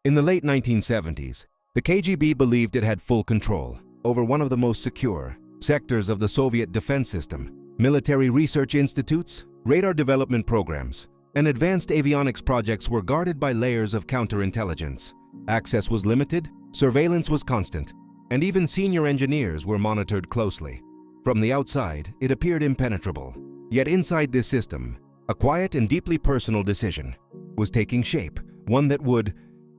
In the late 1970s, the KGB believed it had full control over one of the most secure sectors of the Soviet defense system. Military research institutes, radar development programs, and advanced avionics projects were guarded by layers of counterintelligence. Access was limited, surveillance was constant, and even senior engineers were monitored closely. From the outside, it appeared impenetrable. Yet inside this system, a quiet and deeply personal decision was taking shape, one that would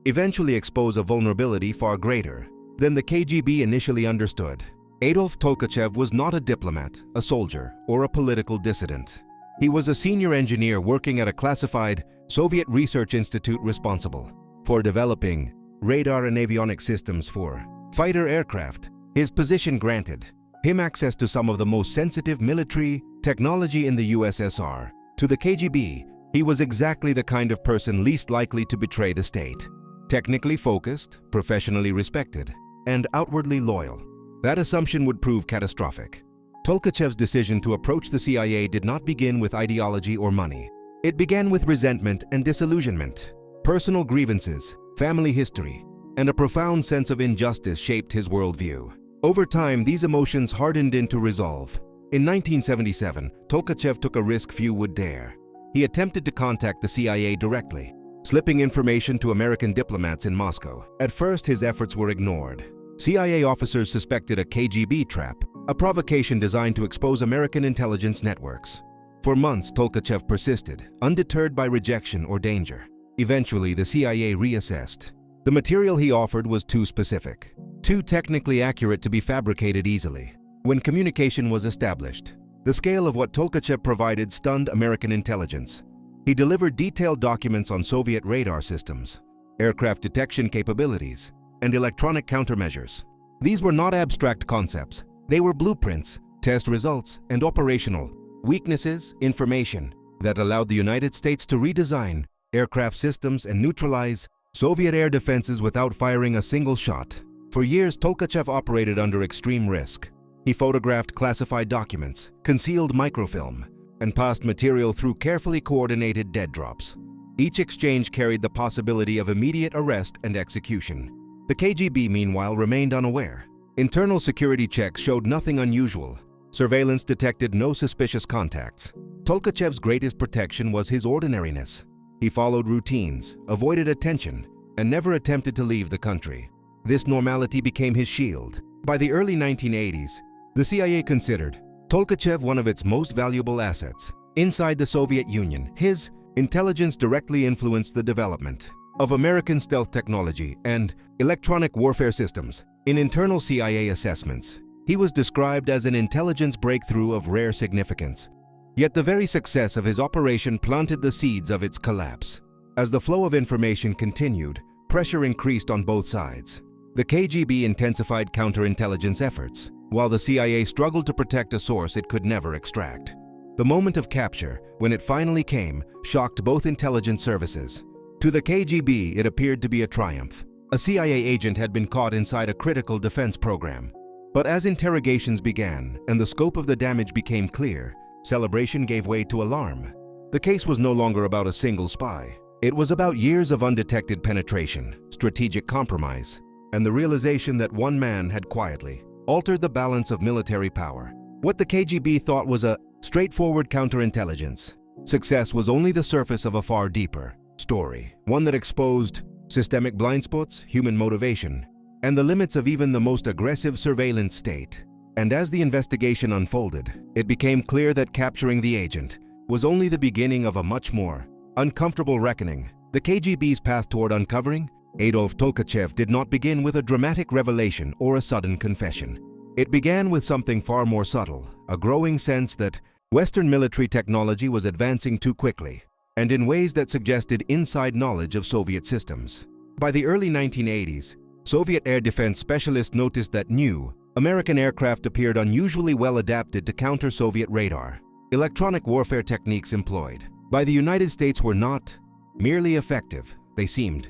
eventually expose a vulnerability far greater than the KGB initially understood. Adolf Tolkachev was not a diplomat, a soldier, or a political dissident. He was a senior engineer working at a classified Soviet research institute responsible for developing radar and avionics systems for fighter aircraft. His position granted him access to some of the most sensitive military technology in the USSR. To the KGB, he was exactly the kind of person least likely to betray the state. Technically focused, professionally respected, and outwardly loyal. That assumption would prove catastrophic. Tolkachev's decision to approach the CIA did not begin with ideology or money. It began with resentment and disillusionment. Personal grievances, family history, and a profound sense of injustice shaped his worldview. Over time, these emotions hardened into resolve. In 1977, Tolkachev took a risk few would dare. He attempted to contact the CIA directly, slipping information to American diplomats in Moscow. At first, his efforts were ignored. CIA officers suspected a KGB trap, a provocation designed to expose American intelligence networks. For months, Tolkachev persisted, undeterred by rejection or danger. Eventually, the CIA reassessed. The material he offered was too specific, too technically accurate to be fabricated easily. When communication was established, the scale of what Tolkachev provided stunned American intelligence. He delivered detailed documents on Soviet radar systems, aircraft detection capabilities, and electronic countermeasures. These were not abstract concepts. They were blueprints, test results, and operational weaknesses, information that allowed the United States to redesign aircraft systems and neutralize Soviet air defenses without firing a single shot. For years, Tolkachev operated under extreme risk. He photographed classified documents, concealed microfilm, and passed material through carefully coordinated dead drops. Each exchange carried the possibility of immediate arrest and execution. The KGB, meanwhile, remained unaware. Internal security checks showed nothing unusual. Surveillance detected no suspicious contacts. Tolkachev's greatest protection was his ordinariness. He followed routines, avoided attention, and never attempted to leave the country. This normality became his shield. By the early 1980s, the CIA considered Tolkachev one of its most valuable assets. Inside the Soviet Union, his intelligence directly influenced the development of American stealth technology and electronic warfare systems. In internal CIA assessments, he was described as an intelligence breakthrough of rare significance. Yet the very success of his operation planted the seeds of its collapse. As the flow of information continued, pressure increased on both sides. The KGB intensified counterintelligence efforts, while the CIA struggled to protect a source it could never extract. The moment of capture, when it finally came, shocked both intelligence services. To the KGB, it appeared to be a triumph. A CIA agent had been caught inside a critical defense program. But as interrogations began and the scope of the damage became clear, celebration gave way to alarm. The case was no longer about a single spy. It was about years of undetected penetration, strategic compromise, and the realization that one man had quietly altered the balance of military power. What the KGB thought was a straightforward counterintelligence success was only the surface of a far deeper story, one that exposed systemic blind spots, human motivation, and the limits of even the most aggressive surveillance state. And as the investigation unfolded, it became clear that capturing the agent was only the beginning of a much more uncomfortable reckoning. The KGB's path toward uncovering Adolf Tolkachev did not begin with a dramatic revelation or a sudden confession. It began with something far more subtle, a growing sense that Western military technology was advancing too quickly, and in ways that suggested inside knowledge of Soviet systems. By the early 1980s, Soviet air defense specialists noticed that new American aircraft appeared unusually well adapted to counter Soviet radar. Electronic warfare techniques employed by the United States were not merely effective, they seemed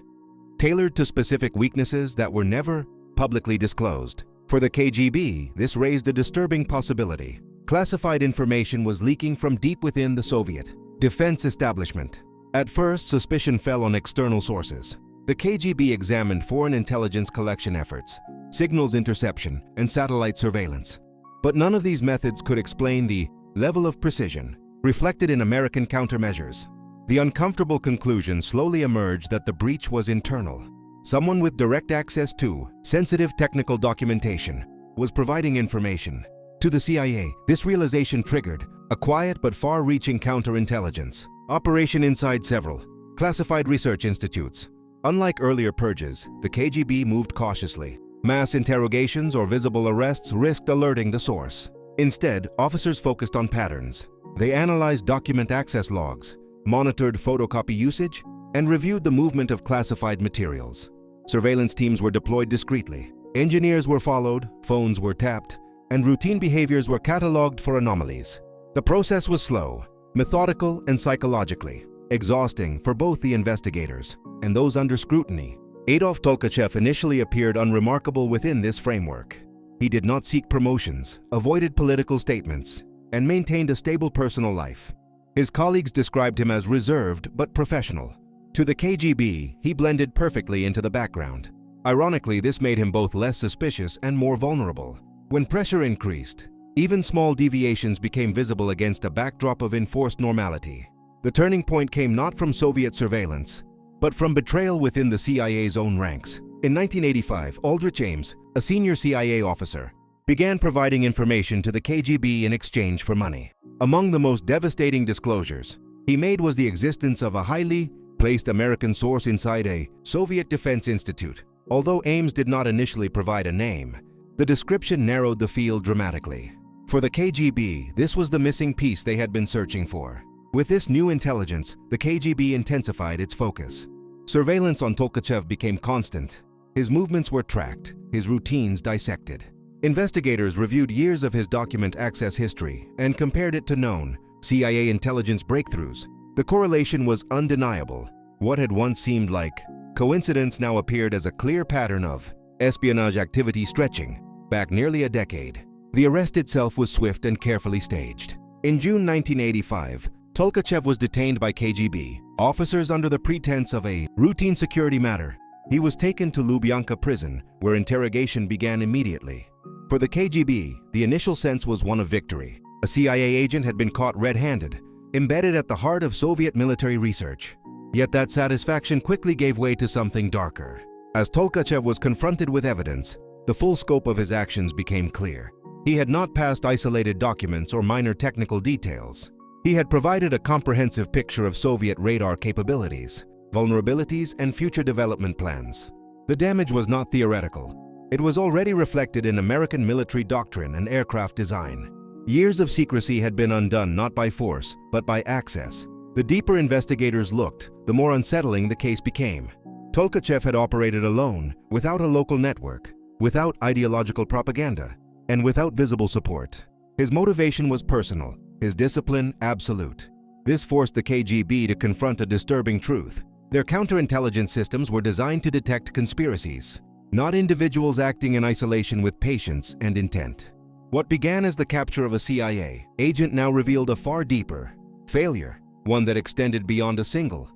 tailored to specific weaknesses that were never publicly disclosed. For the KGB, this raised a disturbing possibility. Classified information was leaking from deep within the Soviet defense establishment. At first, suspicion fell on external sources. The KGB examined foreign intelligence collection efforts, signals interception, and satellite surveillance. But none of these methods could explain the level of precision reflected in American countermeasures. The uncomfortable conclusion slowly emerged that the breach was internal. Someone with direct access to sensitive technical documentation was providing information to the CIA. This realization triggered a quiet but far-reaching counterintelligence operation inside several classified research institutes. Unlike earlier purges, the KGB moved cautiously. Mass interrogations or visible arrests risked alerting the source. Instead, officers focused on patterns. They analyzed document access logs, monitored photocopy usage, and reviewed the movement of classified materials. Surveillance teams were deployed discreetly. Engineers were followed, phones were tapped, and routine behaviors were catalogued for anomalies. The process was slow, methodical, and psychologically exhausting for both the investigators and those under scrutiny. Adolf Tolkachev initially appeared unremarkable within this framework. He did not seek promotions, avoided political statements, and maintained a stable personal life. His colleagues described him as reserved but professional. To the KGB, he blended perfectly into the background. Ironically, this made him both less suspicious and more vulnerable. When pressure increased, even small deviations became visible against a backdrop of enforced normality. The turning point came not from Soviet surveillance, but from betrayal within the CIA's own ranks. In 1985, Aldrich Ames, a senior CIA officer, began providing information to the KGB in exchange for money. Among the most devastating disclosures he made was the existence of a highly placed American source inside a Soviet Defense Institute. Although Ames did not initially provide a name, the description narrowed the field dramatically. For the KGB, this was the missing piece they had been searching for. With this new intelligence, the KGB intensified its focus. Surveillance on Tolkachev became constant. His movements were tracked, his routines dissected. Investigators reviewed years of his document access history and compared it to known CIA intelligence breakthroughs. The correlation was undeniable. What had once seemed like coincidence now appeared as a clear pattern of espionage activity stretching back nearly a decade. The arrest itself was swift and carefully staged. In June 1985, Tolkachev was detained by KGB officers under the pretense of a routine security matter. He was taken to Lubyanka prison, where interrogation began immediately. For the KGB, the initial sense was one of victory. A CIA agent had been caught red-handed, embedded at the heart of Soviet military research. Yet that satisfaction quickly gave way to something darker. As Tolkachev was confronted with evidence, the full scope of his actions became clear. He had not passed isolated documents or minor technical details. He had provided a comprehensive picture of Soviet radar capabilities, vulnerabilities, and future development plans. The damage was not theoretical. It was already reflected in American military doctrine and aircraft design. Years of secrecy had been undone not by force, but by access. The deeper investigators looked, the more unsettling the case became. Tolkachev had operated alone, without a local network, without ideological propaganda, and without visible support. His motivation was personal, his discipline absolute. This forced the KGB to confront a disturbing truth. Their counterintelligence systems were designed to detect conspiracies, not individuals acting in isolation with patience and intent. What began as the capture of a CIA agent now revealed a far deeper failure, one that extended beyond a single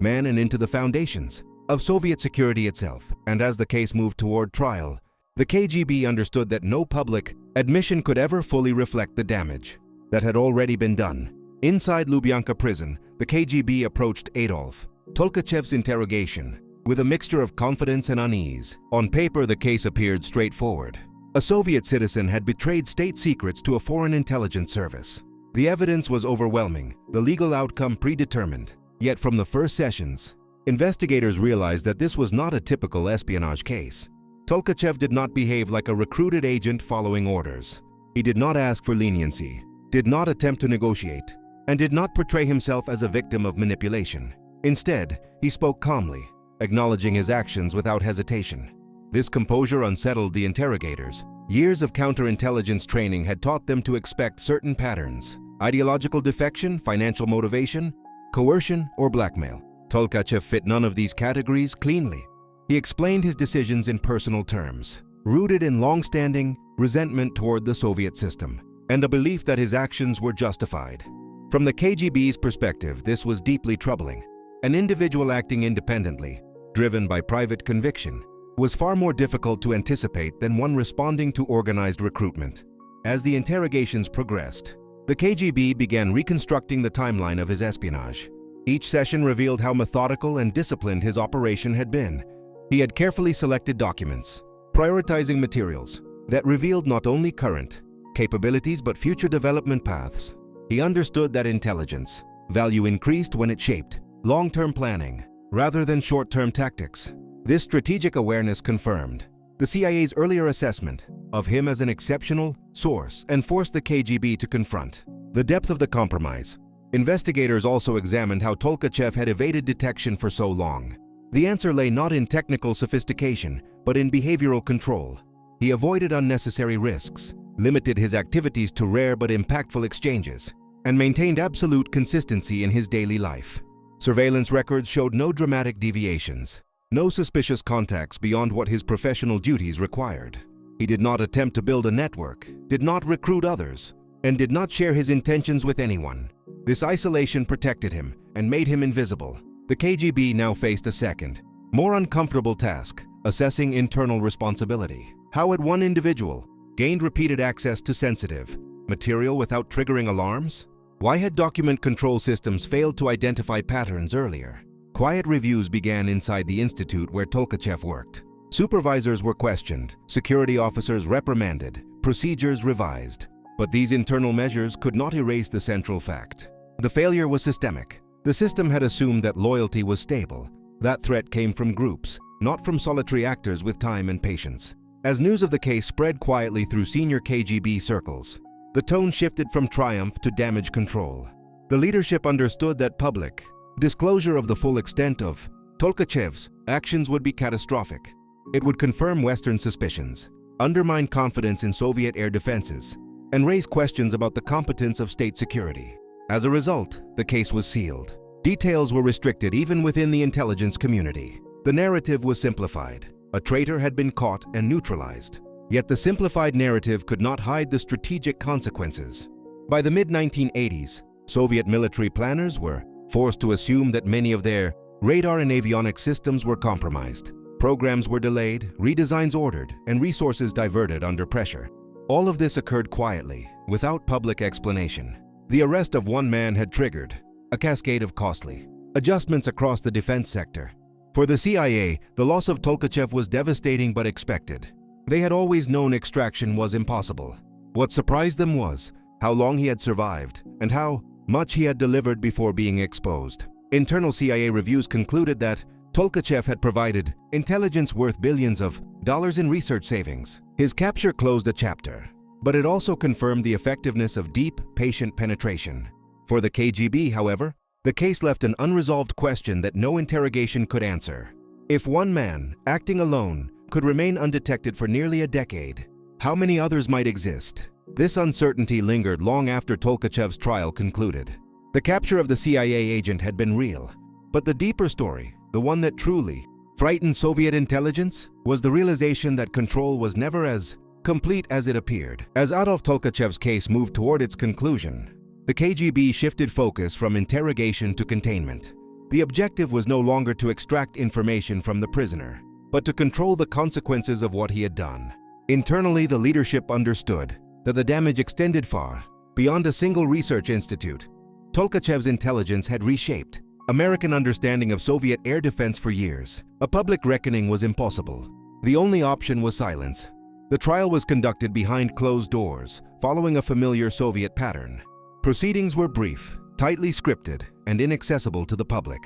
man and into the foundations of Soviet security itself. And as the case moved toward trial, the KGB understood that no public admission could ever fully reflect the damage that had already been done. Inside Lubyanka prison, the KGB approached Adolf Tolkachev's interrogation with a mixture of confidence and unease. On paper, the case appeared straightforward. A Soviet citizen had betrayed state secrets to a foreign intelligence service. The evidence was overwhelming, the legal outcome predetermined. Yet from the first sessions, investigators realized that this was not a typical espionage case. Tolkachev did not behave like a recruited agent following orders. He did not ask for leniency, did not attempt to negotiate, and did not portray himself as a victim of manipulation. Instead, he spoke calmly, acknowledging his actions without hesitation. This composure unsettled the interrogators. Years of counterintelligence training had taught them to expect certain patterns: ideological defection, financial motivation, coercion, or blackmail. Tolkachev fit none of these categories cleanly. He explained his decisions in personal terms, rooted in long-standing resentment toward the Soviet system, and a belief that his actions were justified. From the KGB's perspective, this was deeply troubling. An individual acting independently, driven by private conviction, was far more difficult to anticipate than one responding to organized recruitment. As the interrogations progressed, the KGB began reconstructing the timeline of his espionage. Each session revealed how methodical and disciplined his operation had been. He had carefully selected documents, prioritizing materials that revealed not only current capabilities but future development paths. He understood that intelligence value increased when it shaped long-term planning rather than short-term tactics. This strategic awareness confirmed the CIA's earlier assessment of him as an exceptional source and forced the KGB to confront the depth of the compromise. Investigators also examined how Tolkachev had evaded detection for so long. The answer lay not in technical sophistication, but in behavioral control. He avoided unnecessary risks, limited his activities to rare but impactful exchanges, and maintained absolute consistency in his daily life. Surveillance records showed no dramatic deviations, no suspicious contacts beyond what his professional duties required. He did not attempt to build a network, did not recruit others, and did not share his intentions with anyone. This isolation protected him and made him invisible. The KGB now faced a second, more uncomfortable task: assessing internal responsibility. How had one individual gained repeated access to sensitive material without triggering alarms? Why had document control systems failed to identify patterns earlier? Quiet reviews began inside the institute where Tolkachev worked. Supervisors were questioned, security officers reprimanded, procedures revised. But these internal measures could not erase the central fact. The failure was systemic. The system had assumed that loyalty was stable. That threat came from groups, not from solitary actors with time and patience. As news of the case spread quietly through senior KGB circles, the tone shifted from triumph to damage control. The leadership understood that public disclosure of the full extent of Tolkachev's actions would be catastrophic. It would confirm Western suspicions, undermine confidence in Soviet air defenses, and raise questions about the competence of state security. As a result, the case was sealed. Details were restricted even within the intelligence community. The narrative was simplified. A traitor had been caught and neutralized. Yet the simplified narrative could not hide the strategic consequences. By the mid-1980s, Soviet military planners were forced to assume that many of their radar and avionics systems were compromised. Programs were delayed, redesigns ordered, and resources diverted under pressure. All of this occurred quietly, without public explanation. The arrest of one man had triggered a cascade of costly adjustments across the defense sector. For the CIA, the loss of Tolkachev was devastating but expected. They had always known extraction was impossible. What surprised them was how long he had survived and how much he had delivered before being exposed. Internal CIA reviews concluded that Tolkachev had provided intelligence worth billions of dollars in research savings. His capture closed a chapter, but it also confirmed the effectiveness of deep, patient penetration. For the KGB, however, the case left an unresolved question that no interrogation could answer. If one man, acting alone, could remain undetected for nearly a decade, how many others might exist? This uncertainty lingered long after Tolkachev's trial concluded. The capture of the CIA agent had been real, but the deeper story, the one that truly frightened Soviet intelligence, was the realization that control was never as complete as it appeared. As Adolf Tolkachev's case moved toward its conclusion, the KGB shifted focus from interrogation to containment. The objective was no longer to extract information from the prisoner, but to control the consequences of what he had done. Internally, the leadership understood that the damage extended far beyond a single research institute. Tolkachev's intelligence had reshaped American understanding of Soviet air defense for years. A public reckoning was impossible. The only option was silence. The trial was conducted behind closed doors, following a familiar Soviet pattern. Proceedings were brief, tightly scripted, and inaccessible to the public.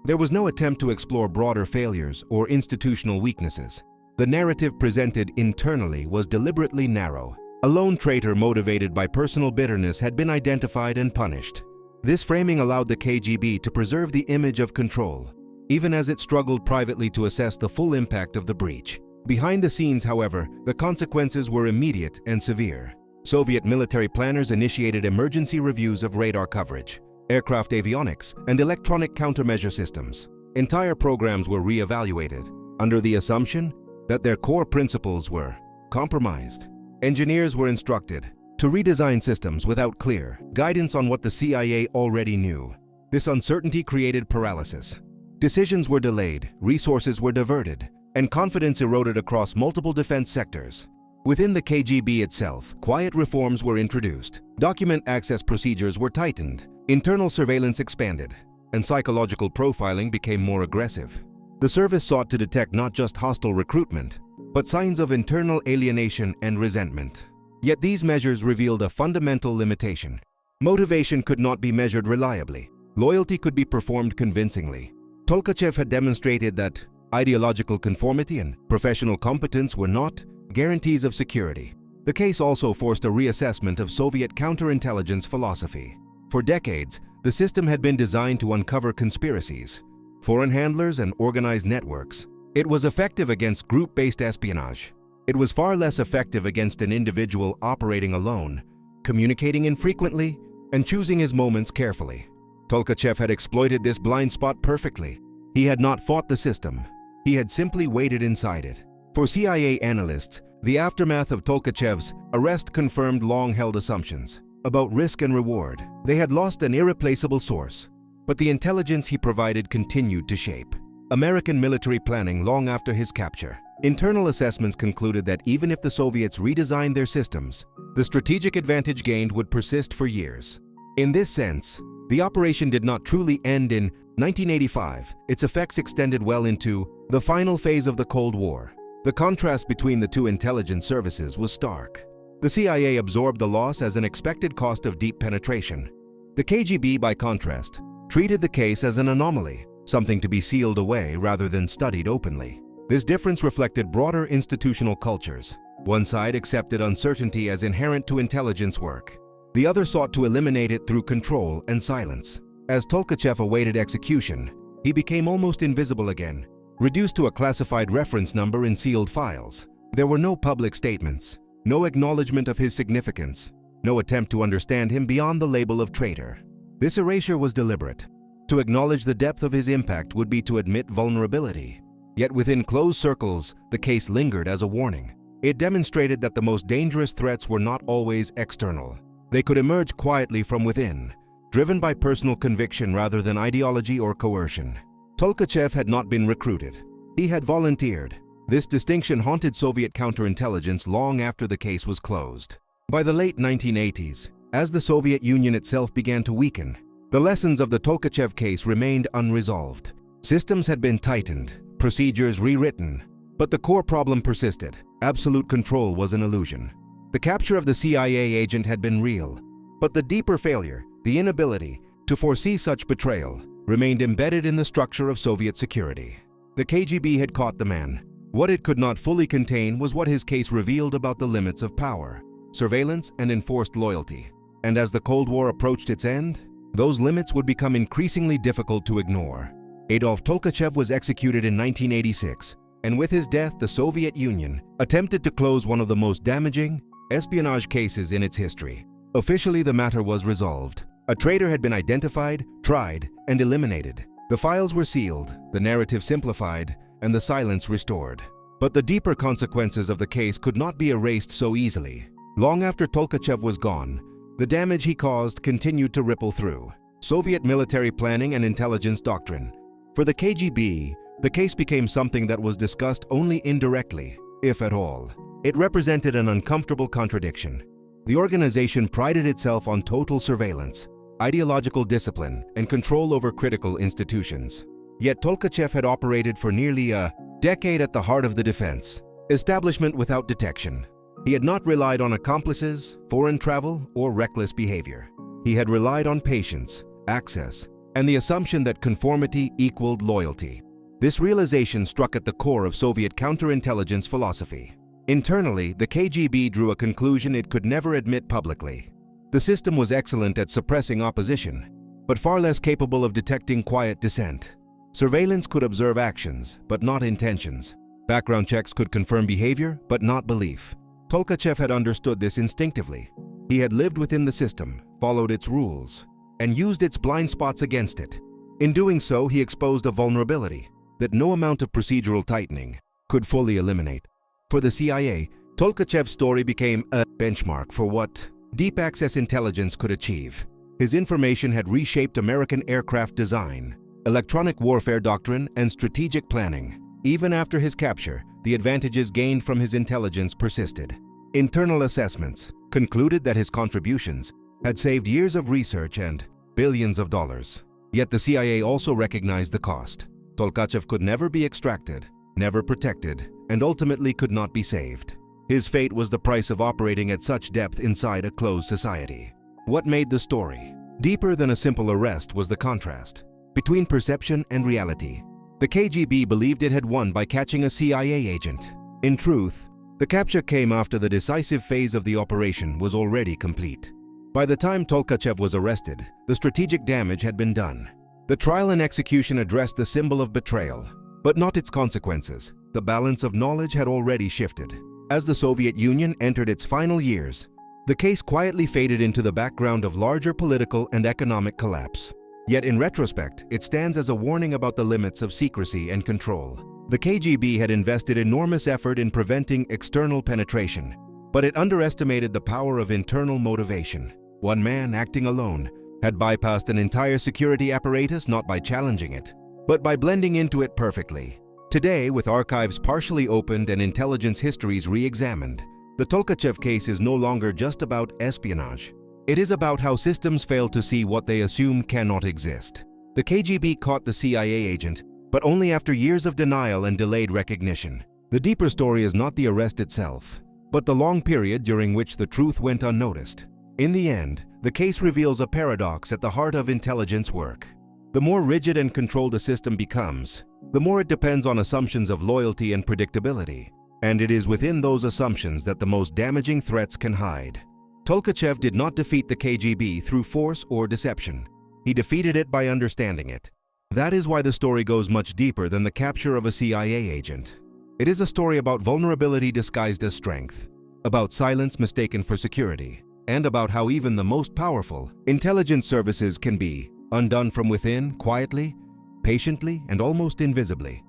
There was no attempt to explore broader failures or institutional weaknesses. The narrative presented internally was deliberately narrow. A lone traitor motivated by personal bitterness had been identified and punished. This framing allowed the KGB to preserve the image of control, even as it struggled privately to assess the full impact of the breach. Behind the scenes, however, the consequences were immediate and severe. Soviet military planners initiated emergency reviews of radar coverage, aircraft avionics, and electronic countermeasure systems. Entire programs were re-evaluated, under the assumption that their core principles were compromised. Engineers were instructed to redesign systems without clear guidance on what the CIA already knew. This uncertainty created paralysis. Decisions were delayed, resources were diverted, and confidence eroded across multiple defense sectors. Within the KGB itself, quiet reforms were introduced, document access procedures were tightened, internal surveillance expanded, and psychological profiling became more aggressive. The service sought to detect not just hostile recruitment, but signs of internal alienation and resentment. Yet these measures revealed a fundamental limitation. Motivation could not be measured reliably. Loyalty could be performed convincingly. Tolkachev had demonstrated that ideological conformity and professional competence were not guarantees of security. The case also forced a reassessment of Soviet counterintelligence philosophy. For decades, the system had been designed to uncover conspiracies, foreign handlers, and organized networks. It was effective against group-based espionage. It was far less effective against an individual operating alone, communicating infrequently, and choosing his moments carefully. Tolkachev had exploited this blind spot perfectly. He had not fought the system. He had simply waited inside it. For CIA analysts, the aftermath of Tolkachev's arrest confirmed long-held assumptions about risk and reward. They had lost an irreplaceable source, but the intelligence he provided continued to shape American military planning long after his capture. Internal assessments concluded that even if the Soviets redesigned their systems, the strategic advantage gained would persist for years. In this sense, the operation did not truly end in 1985. Its effects extended well into the final phase of the Cold War. The contrast between the two intelligence services was stark. The CIA absorbed the loss as an expected cost of deep penetration. The KGB, by contrast, treated the case as an anomaly, something to be sealed away rather than studied openly. This difference reflected broader institutional cultures. One side accepted uncertainty as inherent to intelligence work. The other sought to eliminate it through control and silence. As Tolkachev awaited execution, he became almost invisible again, reduced to a classified reference number in sealed files. There were no public statements, no acknowledgement of his significance, no attempt to understand him beyond the label of traitor. This erasure was deliberate. To acknowledge the depth of his impact would be to admit vulnerability. Yet within closed circles, the case lingered as a warning. It demonstrated that the most dangerous threats were not always external. They could emerge quietly from within, driven by personal conviction rather than ideology or coercion. Tolkachev had not been recruited. He had volunteered. This distinction haunted Soviet counterintelligence long after the case was closed. By the late 1980s, as the Soviet Union itself began to weaken, the lessons of the Tolkachev case remained unresolved. Systems had been tightened, procedures rewritten, but the core problem persisted. Absolute control was an illusion. The capture of the CIA agent had been real, but the deeper failure, the inability to foresee such betrayal, remained embedded in the structure of Soviet security. The KGB had caught the man. What it could not fully contain was what his case revealed about the limits of power, surveillance, and enforced loyalty. And as the Cold War approached its end, those limits would become increasingly difficult to ignore. Adolf Tolkachev was executed in 1986, and with his death, the Soviet Union attempted to close one of the most damaging espionage cases in its history. Officially, the matter was resolved. A traitor had been identified, tried, and eliminated. The files were sealed, the narrative simplified, and the silence restored. But the deeper consequences of the case could not be erased so easily. Long after Tolkachev was gone, the damage he caused continued to ripple through Soviet military planning and intelligence doctrine. For the KGB, the case became something that was discussed only indirectly, if at all. It represented an uncomfortable contradiction. The organization prided itself on total surveillance, ideological discipline, and control over critical institutions. Yet Tolkachev had operated for nearly a decade at the heart of the defense, establishment without detection. He had not relied on accomplices, foreign travel, or reckless behavior. He had relied on patience, access, and the assumption that conformity equaled loyalty. This realization struck at the core of Soviet counterintelligence philosophy. Internally, the KGB drew a conclusion it could never admit publicly. The system was excellent at suppressing opposition, but far less capable of detecting quiet dissent. Surveillance could observe actions, but not intentions. Background checks could confirm behavior, but not belief. Tolkachev had understood this instinctively. He had lived within the system, followed its rules, and used its blind spots against it. In doing so, he exposed a vulnerability that no amount of procedural tightening could fully eliminate. For the CIA, Tolkachev's story became a benchmark for what deep access intelligence could achieve. His information had reshaped American aircraft design, electronic warfare doctrine, and strategic planning. Even after his capture, the advantages gained from his intelligence persisted. Internal assessments concluded that his contributions had saved years of research and billions of dollars. Yet the CIA also recognized the cost. Tolkachev could never be extracted, never protected, and ultimately could not be saved. His fate was the price of operating at such depth inside a closed society. What made the story deeper than a simple arrest was the contrast between perception and reality. The KGB believed it had won by catching a CIA agent. In truth, the capture came after the decisive phase of the operation was already complete. By the time Tolkachev was arrested, the strategic damage had been done. The trial and execution addressed the symbol of betrayal, but not its consequences. The balance of knowledge had already shifted. As the Soviet Union entered its final years, the case quietly faded into the background of larger political and economic collapse. Yet in retrospect, it stands as a warning about the limits of secrecy and control. The KGB had invested enormous effort in preventing external penetration, but it underestimated the power of internal motivation. One man acting alone had bypassed an entire security apparatus not by challenging it, but by blending into it perfectly. Today, with archives partially opened and intelligence histories re-examined, the Tolkachev case is no longer just about espionage. It is about how systems fail to see what they assume cannot exist. The KGB caught the CIA agent, but only after years of denial and delayed recognition. The deeper story is not the arrest itself, but the long period during which the truth went unnoticed. In the end, the case reveals a paradox at the heart of intelligence work. The more rigid and controlled a system becomes, the more it depends on assumptions of loyalty and predictability. And it is within those assumptions that the most damaging threats can hide. Tolkachev did not defeat the KGB through force or deception. He defeated it by understanding it. That is why the story goes much deeper than the capture of a CIA agent. It is a story about vulnerability disguised as strength, about silence mistaken for security, and about how even the most powerful intelligence services can be undone from within, quietly, patiently, and almost invisibly.